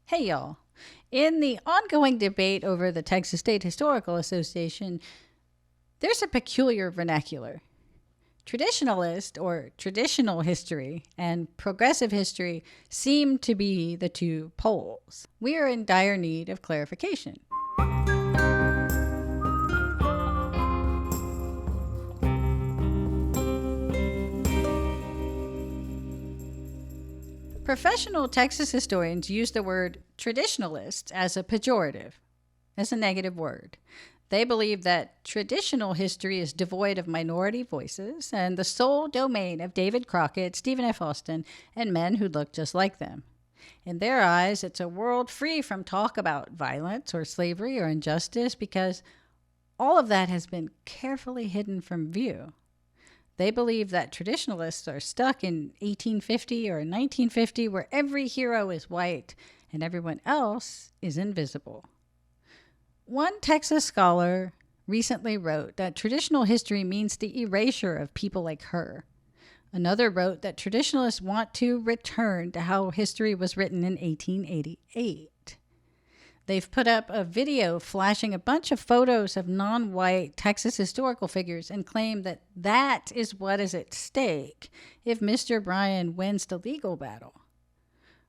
Hey, y'all. In the ongoing debate over the Texas State Historical Association, there's a peculiar vernacular. Traditionalist or traditional history and progressive history seem to be the two poles. We are in dire need of clarification. Professional Texas historians use the word traditionalist as a pejorative, as a negative word. They believe that traditional history is devoid of minority voices and the sole domain of David Crockett, Stephen F. Austin, and men who look just like them. In their eyes, it's a world free from talk about violence or slavery or injustice because all of that has been carefully hidden from view. They believe that traditionalists are stuck in 1850 or 1950 where every hero is white and everyone else is invisible. One Texas scholar recently wrote that traditional history means the erasure of people like her. Another wrote that traditionalists want to return to how history was written in 1888. They've put up a video flashing a bunch of photos of non-white Texas historical figures and claim that that is what is at stake if Mr. Bryan wins the legal battle.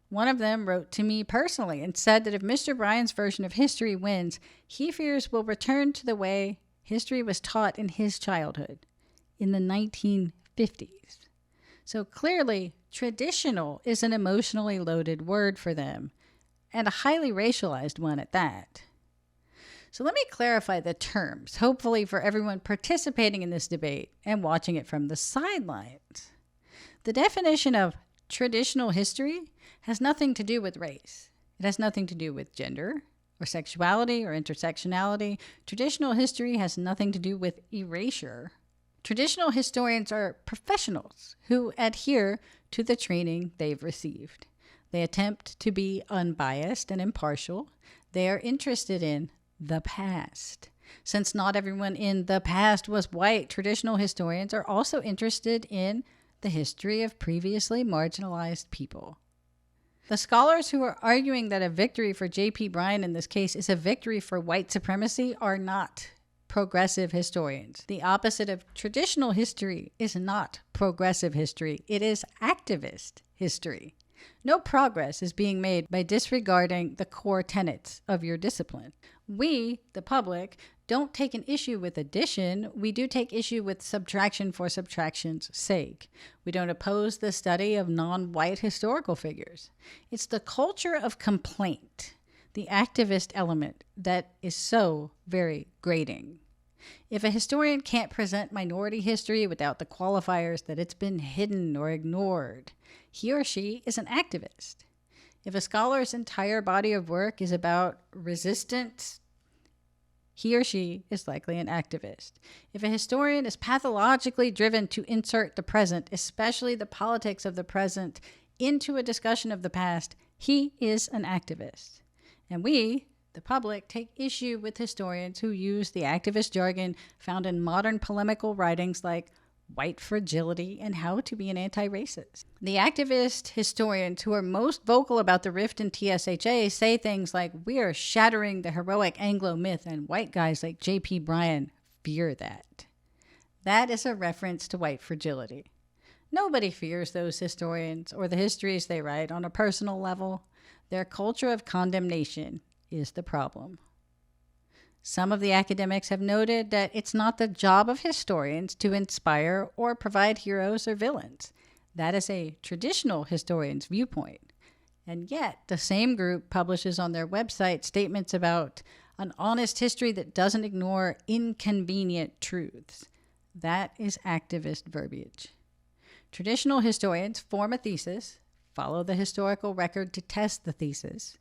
One of them wrote to me personally and said that if Mr. Bryan's version of history wins, he fears we'll return to the way history was taught in his childhood, in the 1950s. So clearly, traditional is an emotionally loaded word for them, and a highly racialized one at that. So let me clarify the terms, hopefully for everyone participating in this debate and watching it from the sidelines. The definition of traditional history has nothing to do with race. It has nothing to do with gender or sexuality or intersectionality. Traditional history has nothing to do with erasure. Traditional historians are professionals who adhere to the training they've received. They attempt to be unbiased and impartial. They are interested in the past. Since not everyone in the past was white, traditional historians are also interested in the history of previously marginalized people. The scholars who are arguing that a victory for J.P. Bryan in this case is a victory for white supremacy are not progressive historians. The opposite of traditional history is not progressive history. It is activist history. No progress is being made by disregarding the core tenets of your discipline. We, the public, don't take an issue with addition. We do take issue with subtraction for subtraction's sake. We don't oppose the study of non-white historical figures. It's the culture of complaint, the activist element, that is so very grating. If a historian can't present minority history without the qualifiers that it's been hidden or ignored, he or she is an activist. If a scholar's entire body of work is about resistance, he or she is likely an activist. If a historian is pathologically driven to insert the present, especially the politics of the present, into a discussion of the past, he is an activist. And we, the public, take issue with historians who use the activist jargon found in modern polemical writings like White Fragility and How to Be an Anti-Racist. The activist historians who are most vocal about the rift in TSHA say things like, "We are shattering the heroic Anglo myth, and white guys like J.P. Bryan fear that." That is a reference to white fragility. Nobody fears those historians or the histories they write on a personal level. Their culture of condemnation is the problem. Some of the academics have noted that it's not the job of historians to inspire or provide heroes or villains. That is a traditional historian's viewpoint. And yet, the same group publishes on their website statements about an honest history that doesn't ignore inconvenient truths. That is activist verbiage. Traditional historians form a thesis, follow the historical record to test the thesis,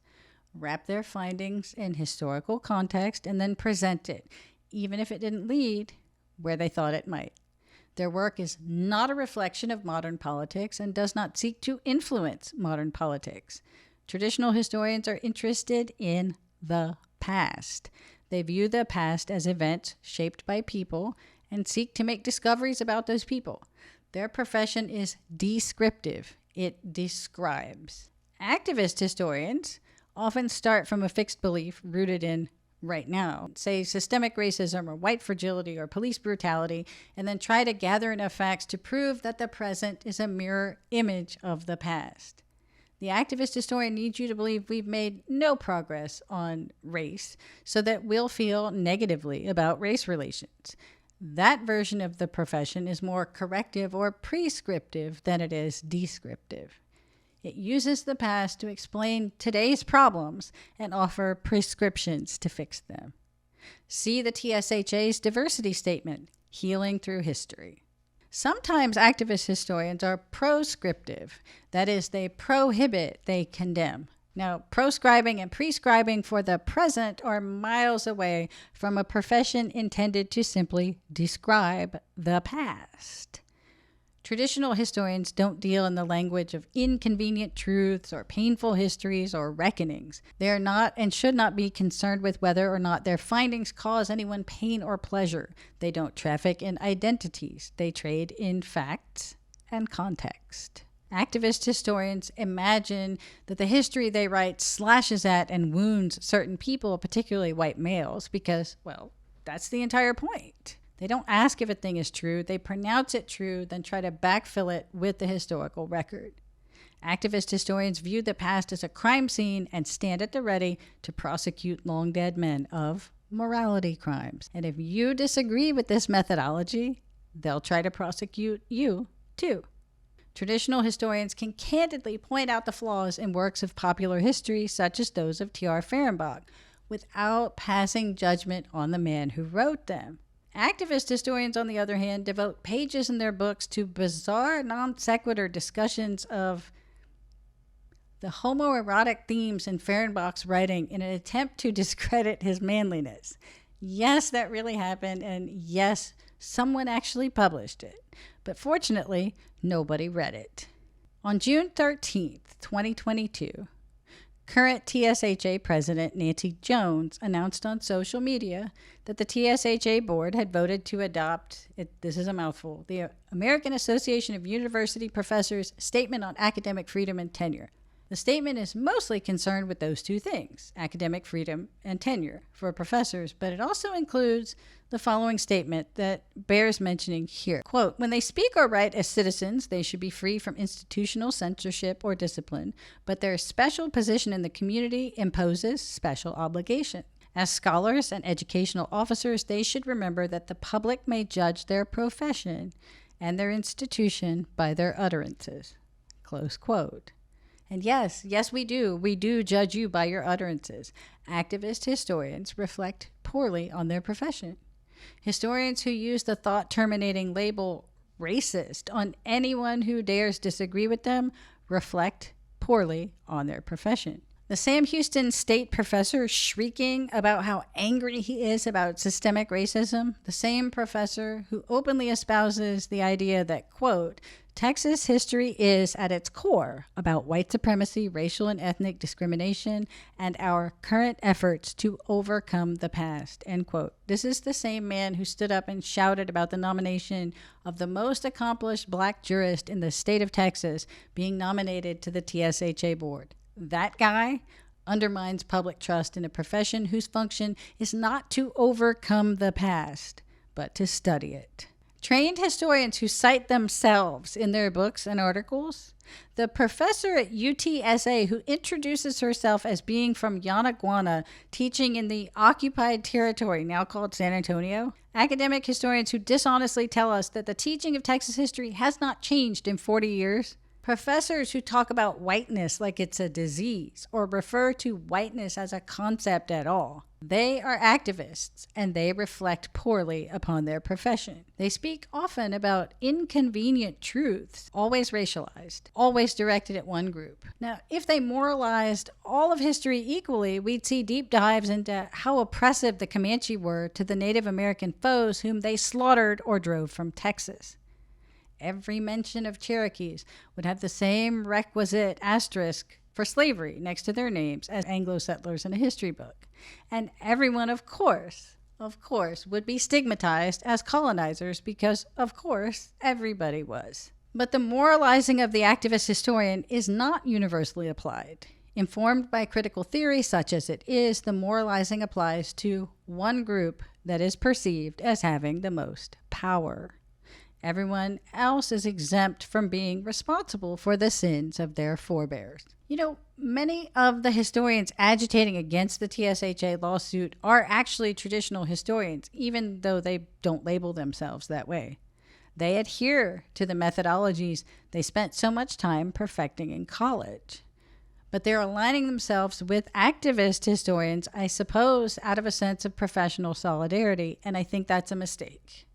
wrap their findings in historical context, and then present it, even if it didn't lead where they thought it might. Their work is not a reflection of modern politics and does not seek to influence modern politics. Traditional historians are interested in the past. They view the past as events shaped by people and seek to make discoveries about those people. Their profession is descriptive. It describes. Activist historians often start from a fixed belief rooted in right now, say systemic racism or white fragility or police brutality, and then try to gather enough facts to prove that the present is a mirror image of the past. The activist historian needs you to believe we've made no progress on race so that we'll feel negatively about race relations. That version of the profession is more corrective or prescriptive than it is descriptive. It uses the past to explain today's problems and offer prescriptions to fix them. See the TSHA's diversity statement, Healing Through History. Sometimes activist historians are proscriptive. That is, they prohibit, they condemn. Now, proscribing and prescribing for the present are miles away from a profession intended to simply describe the past. Traditional historians don't deal in the language of inconvenient truths or painful histories or reckonings. They are not and should not be concerned with whether or not their findings cause anyone pain or pleasure. They don't traffic in identities. They trade in facts and context. Activist historians imagine that the history they write slashes at and wounds certain people, particularly white males, because, well, that's the entire point. They don't ask if a thing is true, they pronounce it true, then try to backfill it with the historical record. Activist historians view the past as a crime scene and stand at the ready to prosecute long dead men of morality crimes. And if you disagree with this methodology, they'll try to prosecute you too. Traditional historians can candidly point out the flaws in works of popular history, such as those of T.R. Fehrenbach, without passing judgment on the man who wrote them. Activist historians, on the other hand, devote pages in their books to bizarre non sequitur discussions of the homoerotic themes in Fehrenbach's writing in an attempt to discredit his manliness. Yes, that really happened, and yes, someone actually published it. But fortunately, nobody read it. On June 13th, 2022, current TSHA President Nancy Jones announced on social media that the TSHA board had voted to adopt, this is a mouthful, the American Association of University Professors Statement on Academic Freedom and Tenure. The statement is mostly concerned with those two things, academic freedom and tenure for professors, but it also includes the following statement that bears mentioning here. Quote, when they speak or write as citizens, they should be free from institutional censorship or discipline, but their special position in the community imposes special obligation. As scholars and educational officers, they should remember that the public may judge their profession and their institution by their utterances. Close quote. And yes, we do. We do judge you by your utterances. Activist historians reflect poorly on their profession. Historians who use the thought-terminating label racist on anyone who dares disagree with them reflect poorly on their profession. The Sam Houston State professor shrieking about how angry he is about systemic racism, the same professor who openly espouses the idea that, quote, Texas history is, at its core, about white supremacy, racial and ethnic discrimination, and our current efforts to overcome the past, end quote. This is the same man who stood up and shouted about the nomination of the most accomplished black jurist in the state of Texas being nominated to the TSHA board. That guy undermines public trust in a profession whose function is not to overcome the past, but to study it. Trained historians who cite themselves in their books and articles. The professor at UTSA who introduces herself as being from Yanaguana, teaching in the occupied territory now called San Antonio. Academic historians who dishonestly tell us that the teaching of Texas history has not changed in 40 years. Professors who talk about whiteness like it's a disease or refer to whiteness as a concept at all. They are activists, and they reflect poorly upon their profession. They speak often about inconvenient truths, always racialized, always directed at one group. Now, if they moralized all of history equally, we'd see deep dives into how oppressive the Comanche were to the Native American foes whom they slaughtered or drove from Texas. Every mention of Cherokees would have the same requisite asterisk for slavery next to their names as Anglo settlers in a history book. And everyone, of course, would be stigmatized as colonizers because, of course, everybody was. But the moralizing of the activist historian is not universally applied. Informed by critical theory, such as it is, the moralizing applies to one group that is perceived as having the most power. Everyone else is exempt from being responsible for the sins of their forebears. Many of the historians agitating against the TSHA lawsuit are actually traditional historians, even though they don't label themselves that way. They adhere to the methodologies they spent so much time perfecting in college. But they're aligning themselves with activist historians, I suppose, out of a sense of professional solidarity, and I think that's a mistake.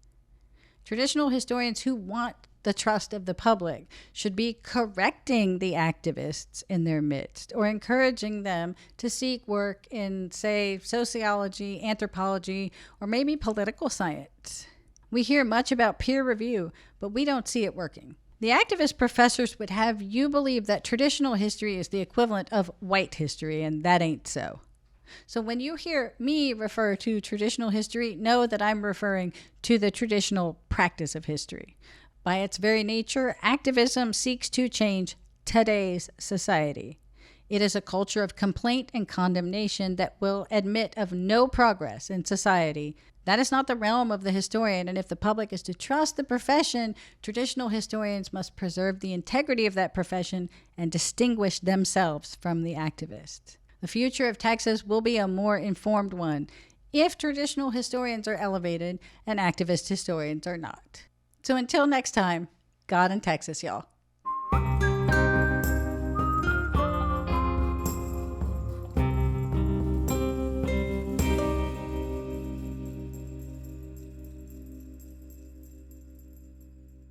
Traditional historians who want the trust of the public should be correcting the activists in their midst or encouraging them to seek work in, say, sociology, anthropology, or maybe political science. We hear much about peer review, but we don't see it working. The activist professors would have you believe that traditional history is the equivalent of white history, and that ain't so. So when you hear me refer to traditional history, know that I'm referring to the traditional practice of history. By its very nature, activism seeks to change today's society. It is a culture of complaint and condemnation that will admit of no progress in society. That is not the realm of the historian, and if the public is to trust the profession, traditional historians must preserve the integrity of that profession and distinguish themselves from the activists. The future of Texas will be a more informed one if traditional historians are elevated and activist historians are not. So until next time, God in Texas, y'all.